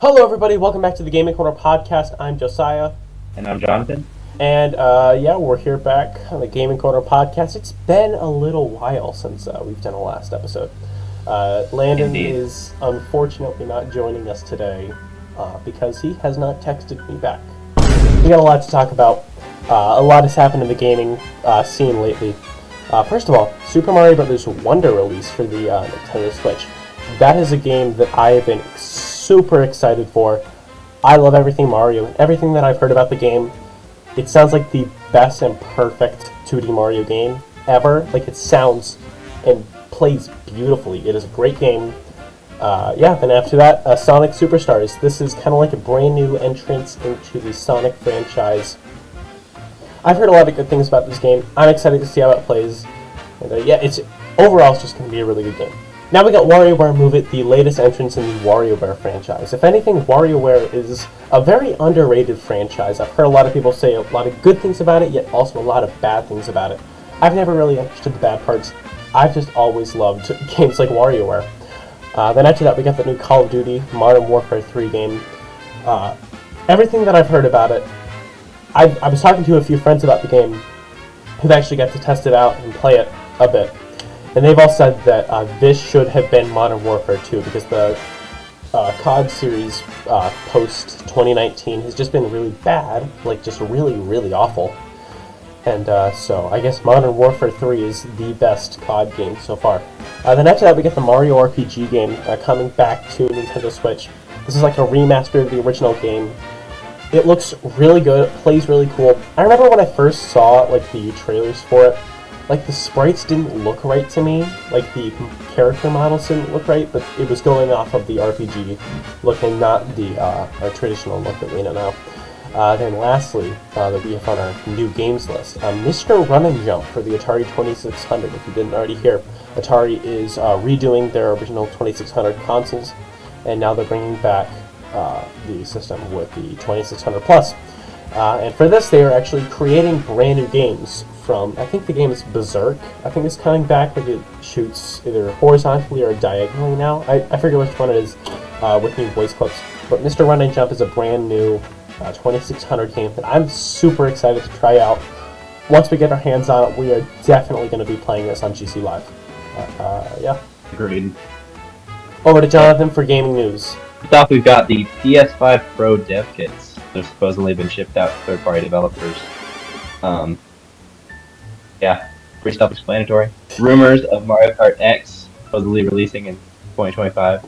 Hello everybody, welcome back to the Gaming Corner podcast. I'm Josiah. And I'm Jonathan. And we're here back on the Gaming Corner podcast. It's been a little while since we've done a last episode. Landon Indeed. is unfortunately not joining us today because he has not texted me back. We got a lot to talk about. A lot has happened in the gaming scene lately. First of all, Super Mario Bros. Wonder release for the Nintendo Switch. That is a game that I have been super excited for. I love everything Mario, and everything that I've heard about the game. It sounds like the best and perfect 2D Mario game ever. Like, it sounds and plays beautifully. It is a great game. Then after that, Sonic Superstars. This is kind of like a brand new entrance into the Sonic franchise. I've heard a lot of good things about this game. I'm excited to see how it plays. And it's just going to be a really good game. Now we got WarioWare Move It, the latest entrance in the WarioWare franchise. If anything, WarioWare is a very underrated franchise. I've heard a lot of people say a lot of good things about it, yet also a lot of bad things about it. I've never really understood the bad parts. I've just always loved games like WarioWare. Then after that, we got the new Call of Duty Modern Warfare 3 game. Everything that I've heard about it, I was talking to a few friends about the game who've actually got to test it out and play it a bit. And they've all said that this should have been Modern Warfare 2 because the COD series post-2019 has just been really bad, like just really, really awful. And so I guess Modern Warfare 3 is the best COD game so far. Then after that we get the Mario RPG game coming back to Nintendo Switch. This is like a remaster of the original game. It looks really good, it plays really cool. I remember when I first saw like the trailers for it, like, the sprites didn't look right to me, like, the character models didn't look right, but it was going off of the RPG look and not the our traditional look that we know now. Then lastly, that we have on our new games list, Mr. Run and Jump for the Atari 2600. If you didn't already hear, Atari is redoing their original 2600 consoles, and now they're bringing back the system with the 2600 Plus. And for this, they are actually creating brand new games from, I think the game is Berserk. I think it's coming back, like it shoots either horizontally or diagonally now. I forget which one it is with new voice clips. But Mr. Run and Jump is a brand new 2600 game that I'm super excited to try out. Once we get our hands on it, we are definitely going to be playing this on GC Live. Agreed. Over to Jonathan for gaming news. First off, we've got the PS5 Pro dev kits. They've supposedly been shipped out to third-party developers. Pretty self-explanatory. Rumors of Mario Kart X supposedly releasing in 2025.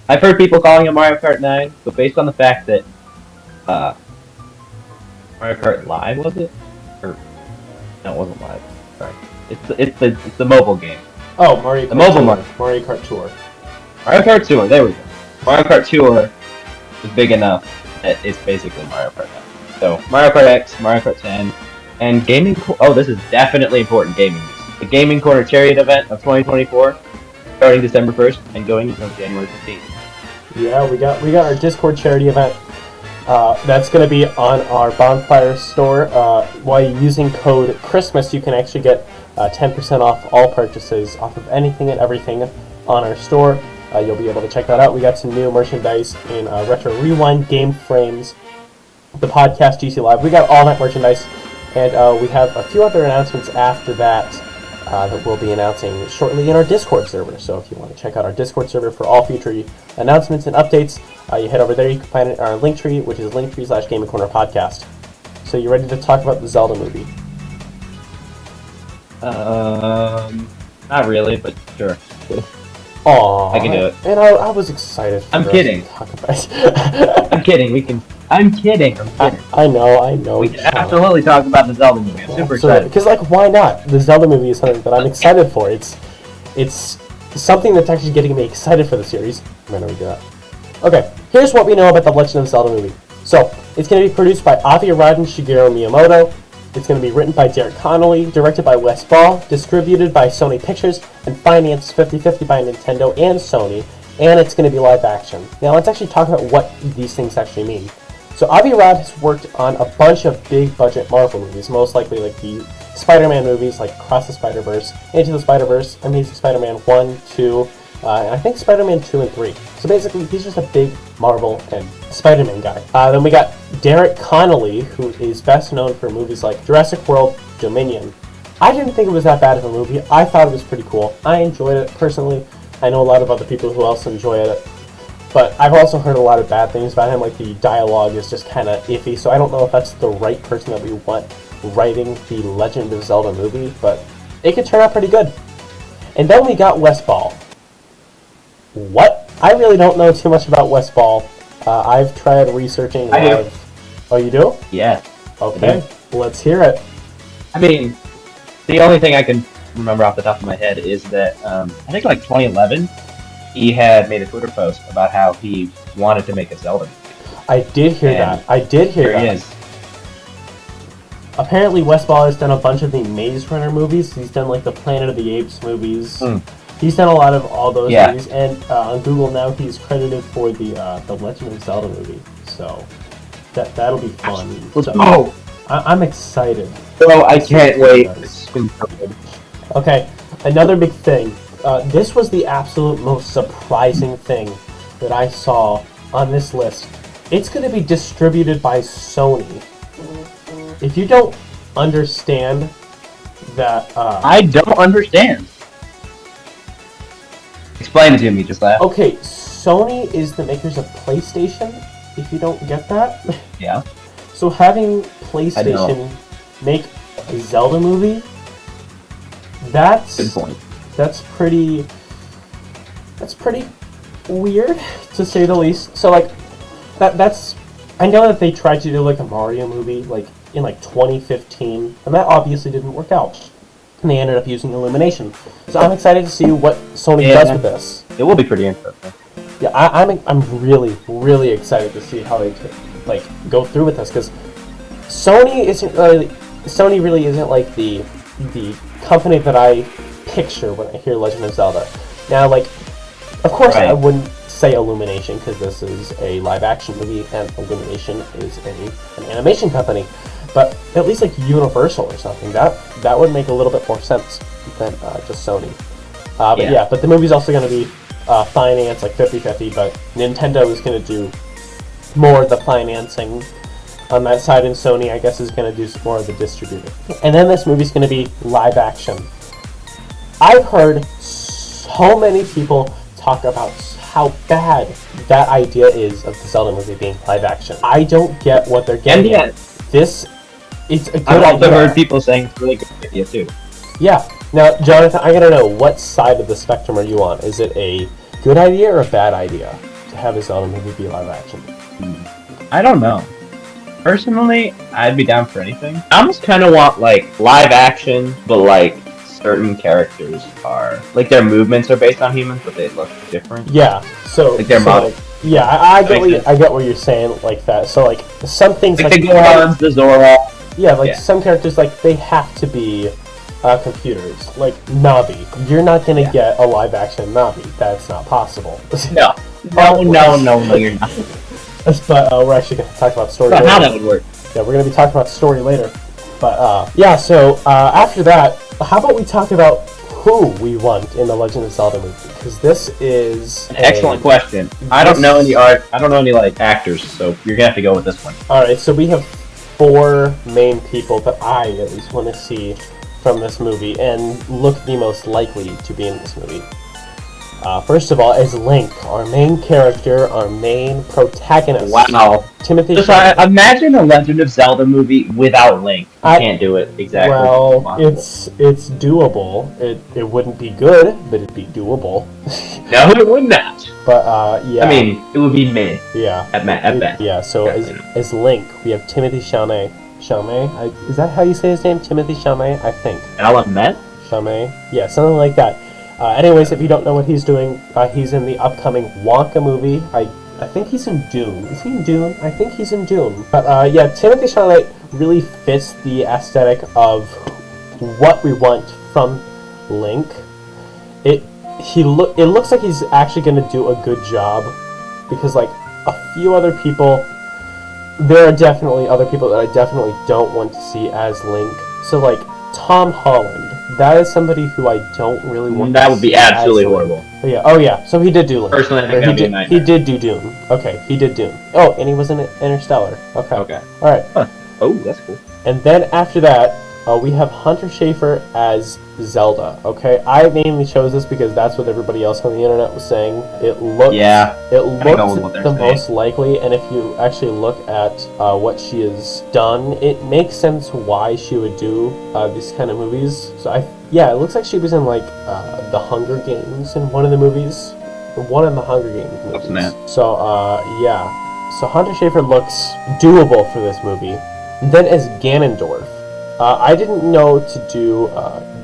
I've heard people calling it Mario Kart 9, but based on the fact that Mario Kart Live, was it? Or no, it wasn't Live. Sorry, it's the mobile game. Oh, Mario Kart Tour. Mario Kart Tour. There we go. Mario Kart Tour is big enough that it's basically Mario Kart 9. So Mario Kart X, Mario Kart 10. And gaming. This is definitely important gaming news. The Gaming Corner Chariot event of 2024, starting December 1st and going until January 15th. Yeah, we got our Discord charity event. That's going to be on our Bonfire store. While using code Christmas, you can actually get 10% off all purchases off of anything and everything on our store. You'll be able to check that out. We got some new merchandise in Retro Rewind, game frames, the podcast, GC Live. We got all that merchandise. And we have a few other announcements after that that we'll be announcing shortly in our Discord server. So if you want to check out our Discord server for all future announcements and updates, you head over there. You can find it in our Linktree, which is linktree/GamingCornerPodcast. So you ready to talk about the Zelda movie? Not really, but sure. Aww, I can do it. And I was excited. I'm kidding. I'm kidding. I'm kidding. I know. We can absolutely talk about the Zelda movie. I'm super excited. Because, why not? The Zelda movie is something that I'm excited for. It's something that's actually getting me excited for the series. I'm going to redo that. Okay, here's what we know about the Legend of Zelda movie. So, it's going to be produced by Avi Arad and Shigeru Miyamoto. It's going to be written by Derek Connolly, directed by Wes Ball, distributed by Sony Pictures, and financed 50-50 by Nintendo and Sony, and it's going to be live action. Now, let's actually talk about what these things actually mean. So Avi Arad has worked on a bunch of big-budget Marvel movies, most likely like the Spider-Man movies like Across the Spider-Verse, Into the Spider-Verse, Amazing Spider-Man 1, 2, and I think Spider-Man 2 and 3. So basically, he's just a big Marvel and Spider-Man guy. Then we got Derek Connolly, who is best known for movies like Jurassic World, Dominion. I didn't think it was that bad of a movie. I thought it was pretty cool. I enjoyed it personally. I know a lot of other people who also enjoyed it. But I've also heard a lot of bad things about him, like the dialogue is just kind of iffy, so I don't know if that's the right person that we want writing the Legend of Zelda movie, but it could turn out pretty good. And then we got West Ball. What? I really don't know too much about West Ball. I've tried researching a lot of... Oh, you do? Yeah. Okay, let's hear it. I mean, the only thing I can remember off the top of my head is that, I think like 2011, he had made a Twitter post about how he wanted to make a Zelda movie. I did hear that. I did hear that. Here he is. Apparently, West Ball has done a bunch of the Maze Runner movies. He's done like the Planet of the Apes movies. He's done a lot of all those movies, and on Google now he's credited for the Legend of Zelda movie. So that'll be fun. So, I'm excited. Oh, I can't wait. Okay, another big thing. This was the absolute most surprising thing that I saw on this list. It's going to be distributed by Sony. If you don't understand that... I don't understand. Explain it to me, just that. Okay, Sony is the makers of PlayStation, if you don't get that. Yeah. So having PlayStation make a Zelda movie, that's... Good point. That's pretty weird, to say the least. So, like, that's... I know that they tried to do, like, a Mario movie, like, in, like, 2015, and that obviously didn't work out. And they ended up using Illumination. So I'm excited to see what Sony does with this. It will be pretty interesting. Yeah, I'm really, really excited to see how they, like, go through with this, because Sony really isn't, like, the company that I picture when I hear Legend of Zelda. Now, like, of course I wouldn't say Illumination, because this is a live-action movie, and Illumination is an animation company. But at least like Universal or something, that would make a little bit more sense than just Sony. But the movie's also going to be financed like 50-50, but Nintendo is going to do more of the financing on that side, and Sony, I guess, is going to do more of the distributing. And then this movie's going to be live action. I've heard so many people talk about how bad that idea is of the Zelda movie being live action. I don't get what they're getting at. It's a good idea. I've also heard people saying it's a really good idea too. Yeah. Now, Jonathan, I gotta know, what side of the spectrum are you on? Is it a good idea or a bad idea to have a Zelda movie be live action? I don't know. Personally, I'd be down for anything. I almost kind of want, like, live action, but, like, certain characters are... Like, their movements are based on humans, but they look different. Yeah, so... Like, their model. Yeah, I get what you're saying, like that. So, like, some things... Like the Gorons, the Zora... Yeah, like, some characters, like, they have to be computers. Like, Navi. You're not gonna get a live-action Navi. That's not possible. No, you're not. But we're actually going to talk about story later. How that would work. Yeah, we're going to be talking about story later. But, so after that, how about we talk about who we want in the Legend of Zelda movie? Because this is an excellent question. I don't know any like actors, so you're gonna have to go with this one. All right, so we have 4 main people that I at least want to see from this movie and look the most likely to be in this movie. First of all, as Link, our main character, our main protagonist. Wow. Timothy. Imagine a Legend of Zelda movie without Link. You can't do it exactly. Well, it's doable. It wouldn't be good, but it'd be doable. No, it would not. But yeah. I mean, it would be mid. Yeah. At best. Yeah. So as Link, we have Timothy Chalamet. Chalamet? Is that how you say his name? Timothy Chalamet, I think. Chalamet? Chalamet. Yeah, something like that. Anyways, if you don't know what he's doing, he's in the upcoming Wonka movie. I think he's in Dune. Is he in Dune? I think he's in Dune. But yeah, Timothy Chalamet really fits the aesthetic of what we want from Link. It looks like he's actually going to do a good job, because like a few other people, there are definitely other people that I definitely don't want to see as Link. So like Tom Holland. That is somebody who I don't really want. That would be absolutely horrible. Oh yeah. So he did do Link. Personally, I think that'd be a nightmare. He did do Dune. Okay, he did Dune. Oh, and he was in Interstellar. Okay. Okay. All right. Huh. Oh, that's cool. And then after that, we have Hunter Schafer as Zelda. Okay, I mainly chose this because that's what everybody else on the internet was saying. It looked the most likely, and if you actually look at what she has done, it makes sense why she would do these kind of movies. So it looks like she was in like the Hunger Games in one of the movies, one of the Hunger Games movies. So so Hunter Schafer looks doable for this movie. And then as Ganondorf. I didn't know to do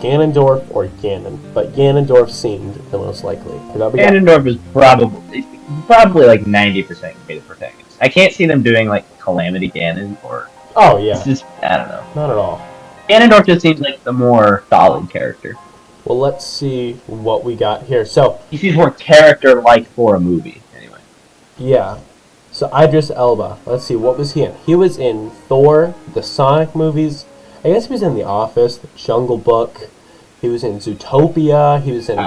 Ganondorf or Ganon, but Ganondorf seemed the most likely. Ganondorf is probably like 90% gonna be the protagonist. I can't see them doing like Calamity Ganon or. Oh yeah. It's just, I don't know. Not at all. Ganondorf just seems like the more solid character. Well, let's see what we got here. So he seems more character-like for a movie, anyway. Yeah. So Idris Elba. Let's see, what was he in? He was in Thor, the Sonic movies. I guess he was in The Office, The Jungle Book. He was in Zootopia. He was in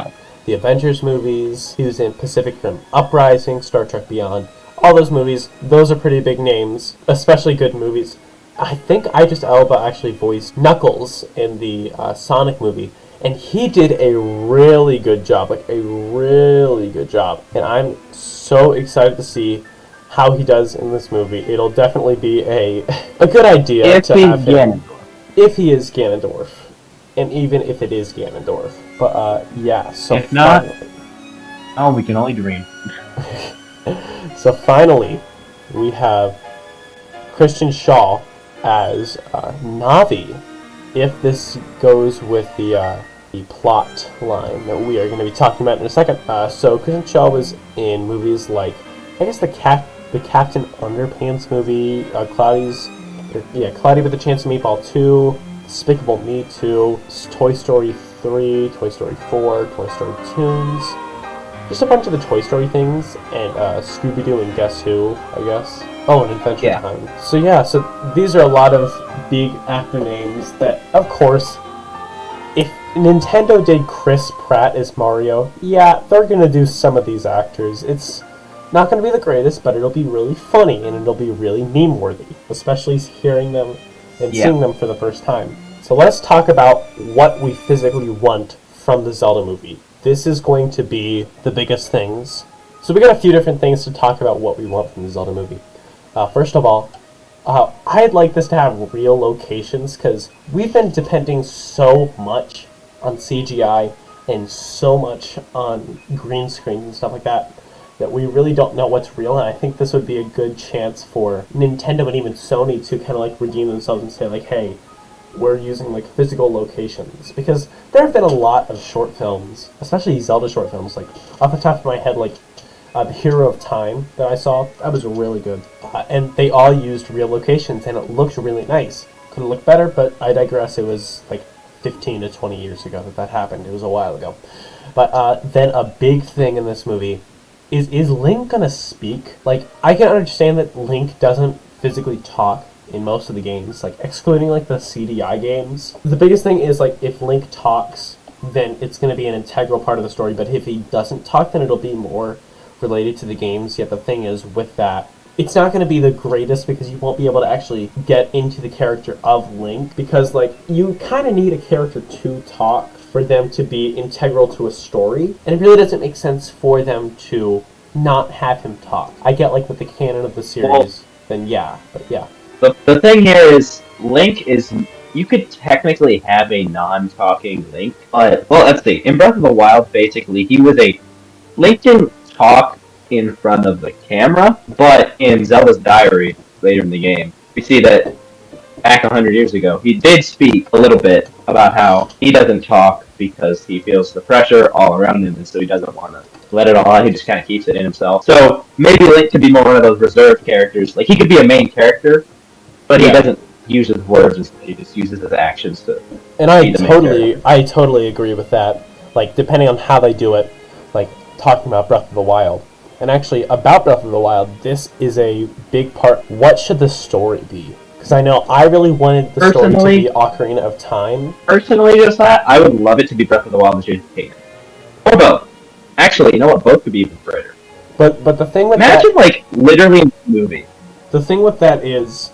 the Avengers movies. He was in Pacific Rim Uprising, Star Trek Beyond. All those movies, those are pretty big names, especially good movies. I think Idris Elba actually voiced Knuckles in the Sonic movie, and he did a really good job, And I'm so excited to see how he does in this movie. It'll definitely be a good idea to have him. If he is Ganondorf, and even if it is Ganondorf. But, so if not, we can only dream. So finally, we have Christian Shaw as Navi, if this goes with the plot line that we are going to be talking about in a second. So Christian Shaw was in movies like, I guess the Captain Underpants movie, Cloudy with a Chance of Meatball 2, Despicable Me 2, Toy Story 3, Toy Story 4, Toy Story Toons, just a bunch of the Toy Story things, and Scooby-Doo and Guess Who, I guess. Oh, and Adventure Time. So these are a lot of big actor names that, of course, if Nintendo did Chris Pratt as Mario, they're going to do some of these actors. It's not going to be the greatest, but it'll be really funny, and it'll be really meme-worthy, especially hearing them and seeing them for the first time. So let's talk about what we physically want from the Zelda movie. This is going to be the biggest things. So we got a few different things to talk about what we want from the Zelda movie. First of all, I'd like this to have real locations, because we've been depending so much on CGI and so much on green screens and stuff like that we really don't know what's real, and I think this would be a good chance for Nintendo and even Sony to kind of like redeem themselves and say like, hey, we're using like physical locations, because there have been a lot of short films, especially Zelda short films, like off the top of my head, like the Hero of Time that I saw, that was really good, and they all used real locations, and it looked really nice. Could have looked better, but I digress. It was like 15 to 20 years ago that happened. It was a while ago. But then a big thing in this movie is Link gonna speak? Like, I can understand that Link doesn't physically talk in most of the games, like, excluding, like, the CDI games. The biggest thing is, like, if Link talks, then it's gonna be an integral part of the story, but if he doesn't talk, then it'll be more related to the games. Yet the thing is, with that, it's not going to be the greatest, because you won't be able to actually get into the character of Link, because, like, you kind of need a character to talk for them to be integral to a story, and it really doesn't make sense for them to not have him talk. I get, like, with the canon of the series, then but yeah. The thing here is, Link is, you could technically have a non-talking Link, but, well, let's see, in Breath of the Wild, basically, Link didn't talk in front of the camera, but in Zelda's diary, later in the game, we see that back 100 years ago, he did speak a little bit about how he doesn't talk because he feels the pressure all around him, and so he doesn't want to let it all out. He just kind of keeps it in himself. So maybe Link could be more one of those reserved characters. Like, he could be a main character, but he doesn't use his words, instead he just uses his actions to. And I totally agree with that. Like, depending on how they do it, like talking about Breath of the Wild. And actually, about Breath of the Wild, this is a big part. What should the story be? Because I know I really wanted the story to be Ocarina of Time. Personally, Josiah, I would love it to be Breath of the Wild and Tears of the Kingdom. Or both. Actually, you know what? Both could be even brighter. But the thing with Imagine, like, literally in a movie. the thing with that is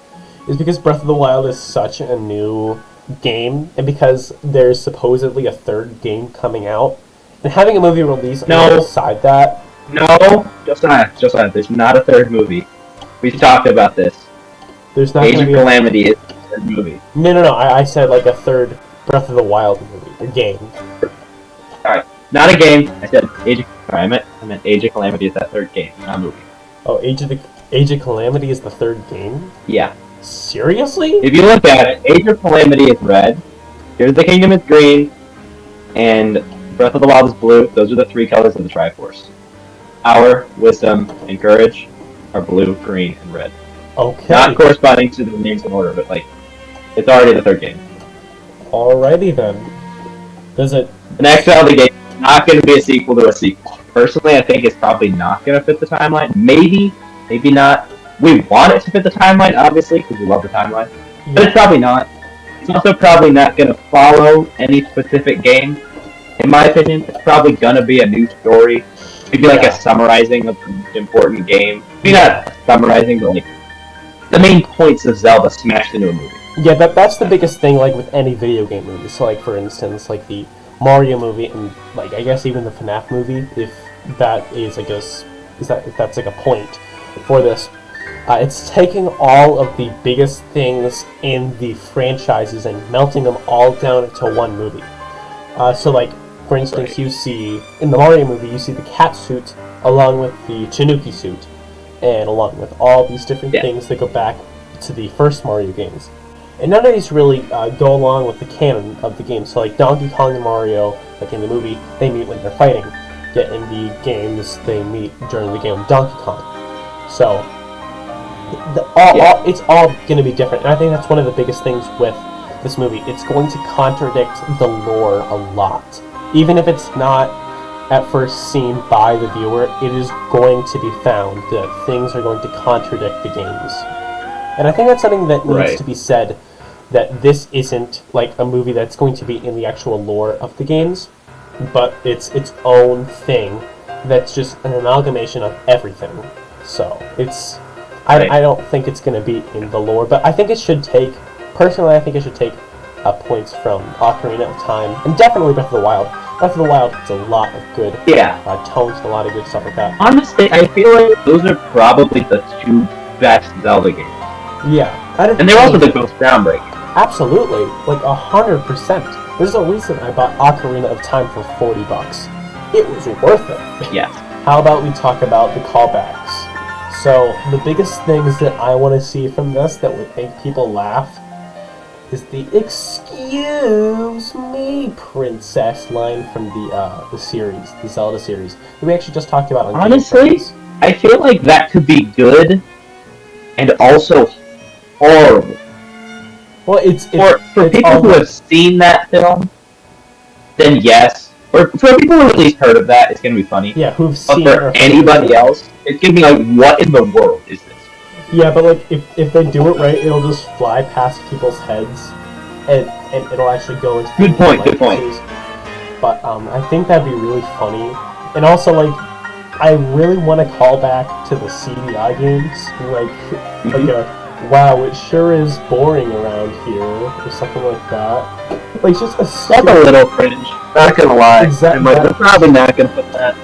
because Breath of the Wild is such a new game, and because there's supposedly a third game coming out, and having a movie release alongside that. No, Josiah, there's not a third movie. We've talked about this. There's not Age going of to be Calamity is the third movie. No. I said like a third Breath of the Wild movie, a game. Alright, not a game. I said Age of... Sorry, I meant Age of Calamity is that third game, not a movie. Oh, Age of Calamity is the third game? Yeah. Seriously? If you look at it, Age of Calamity is red, Tears of the Kingdom is green, and Breath of the Wild is blue. Those are the three colors of the Triforce. Power, Wisdom, and Courage are blue, green, and red. Okay. Not corresponding to the names in order, but like, it's already the third game. Alrighty then. Does it... The next Zelda game is not going to be a sequel to a sequel. Personally, I think it's probably not going to fit the timeline. Maybe not. We want it to fit the timeline, obviously, because we love the timeline. Yeah. But it's probably not. It's also probably not going to follow any specific game. In my opinion, it's probably going to be a new story. Maybe like a summarizing of an important game. Maybe not summarizing, but like the main points of Zelda smashed into a movie. Yeah, that's the biggest thing, like, with any video game movie. So, like, for instance, like, the Mario movie, and, like, I guess even the FNAF movie, if that is, I guess, if that's, like, a point for this. It's taking all of the biggest things in the franchises and melting them all down into one movie. So, like, for instance, you see, in the Mario movie, you see the cat suit along with the Tanuki suit, and along with all these different things that go back to the first Mario games. And none of these really go along with the canon of the game. So, like, Donkey Kong and Mario, like in the movie, they meet when they're fighting. Yet in the games, they meet during the game of Donkey Kong. So, it's all going to be different. And I think that's one of the biggest things with this movie. It's going to contradict the lore a lot. Even if it's not at first seen by the viewer, it is going to be found that things are going to contradict the games. And I think that's something that needs to be said, that this isn't like a movie that's going to be in the actual lore of the games, but it's its own thing that's just an amalgamation of everything. So, it's... I don't think it's going to be in the lore, but I think it should take... Personally, I think it should take points from Ocarina of Time, and definitely Breath of the Wild. Breath of the Wild has a lot of good tones and a lot of good stuff like that. Honestly, I feel like those are probably the two best Zelda games. Yeah. And they're also the most groundbreaking. Absolutely. Like, 100%. There's a reason I bought Ocarina of Time for $40. It was worth it. Yes. How about we talk about the callbacks? So, the biggest things that I want to see from this that would make people laugh is the "Excuse me, princess" line from the series, the Zelda series, that we actually just talked about on Honestly, I feel like that could be good and also horrible. Well, it's for people who have seen that film, then yes. Or for people who at least heard of that, it's gonna be funny. Yeah, who've but seen for anybody else, it's gonna be like, what in the world is this? Yeah, but like if they do it right, it'll just fly past people's heads, and it'll actually go into. Good point. But I think that'd be really funny, and also like I really want to call back to the CDI games, like a wow, it sure is boring around here, or something like that. Like just that's a little cringe. Not gonna lie. Exactly. They're probably not gonna put that.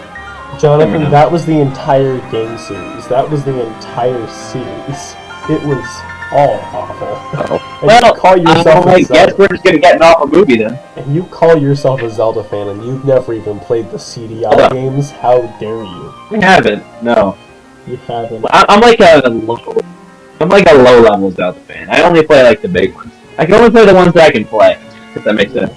Jonathan, that was the entire game series. That was the entire series. It was all awful. Well, call yourself I guess we're just gonna get an awful movie then. And you call yourself a Zelda fan, and you've never even played the CDI games? How dare you? I haven't. No. You haven't. I'm like a low-level Zelda fan. I only play like the big ones. I can only play the ones that I can play. If that makes sense.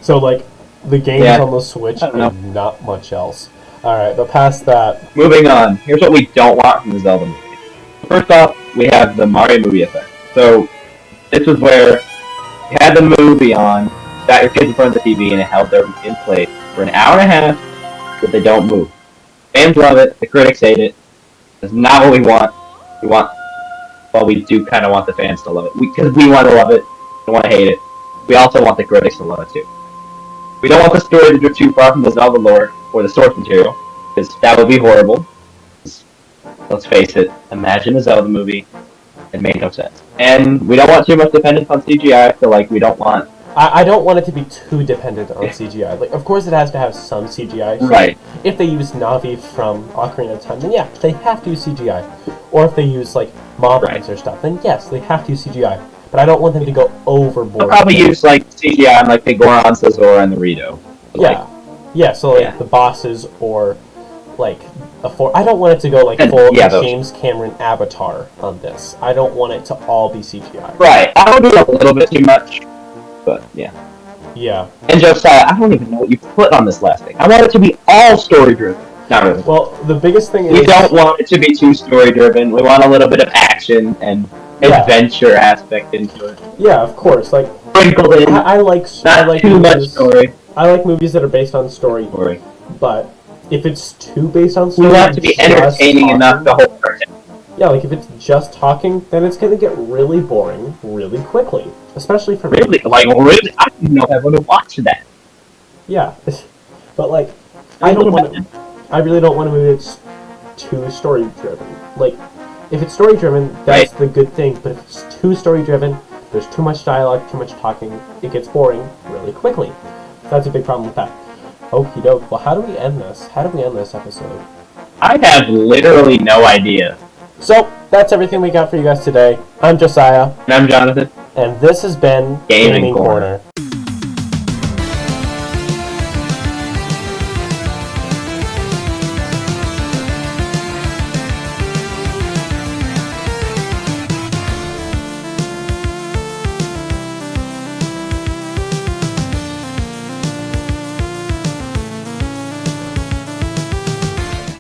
So like the games on the Switch and not much else. Alright, but past that... Moving on. Here's what we don't want from the Zelda movie. First off, we have the Mario movie effect. So, this was where you had the movie on, got your kids in front of the TV, and it held them in place for an hour and a half, but they don't move. Fans love it, the critics hate it. That's not what we want. Well, we do kind of want the fans to love it. Because we want to love it, we want to hate it. We also want the critics to love it too. We don't want the story to drift too far from the Zelda lore. or the source material, because that would be horrible. Let's face it, imagine a Zelda movie. It made no sense. And we don't want too much dependence on CGI, so like we don't want... I don't want it to be too dependent on CGI. Like, of course it has to have some CGI. So Right. If they use Navi from Ocarina of Time, then yeah, they have to use CGI. Or if they use, like, mob Right. or stuff, then yes, they have to use CGI. But I don't want them to go overboard. They'll probably use like CGI on like the Goron, the Zora, and the Rito. Yeah. Yeah, so like the bosses or like I don't want it to go like full James Cameron Avatar on this. I don't want it to all be CGI. Right. I would do a little bit too much, but yeah. Yeah. And Josiah, I don't even know what you put on this last thing. I want it to be all story driven. Not really. Well, the biggest thing is we don't want it to be too story driven. We want a little bit of action and adventure aspect into it. Yeah, of course. Like sprinkled in. I like too movies, much story. I like movies that are based on story. But if it's too based on story, we want it to be entertaining enough to hold our attention. Yeah, like if it's just talking, then it's gonna get really boring really quickly, especially for really, me. like really, I didn't know I would have watched that. Yeah, but like I really don't want a movie that's too story driven. Like if it's story driven, that's the good thing. But if it's too story driven, there's too much dialogue, too much talking, it gets boring really quickly. That's a big problem with that. Okie doke. Well, how do we end this? How do we end this episode? I have literally no idea. So, that's everything we got for you guys today. I'm Josiah. And I'm Jonathan. And this has been Gaming Corner.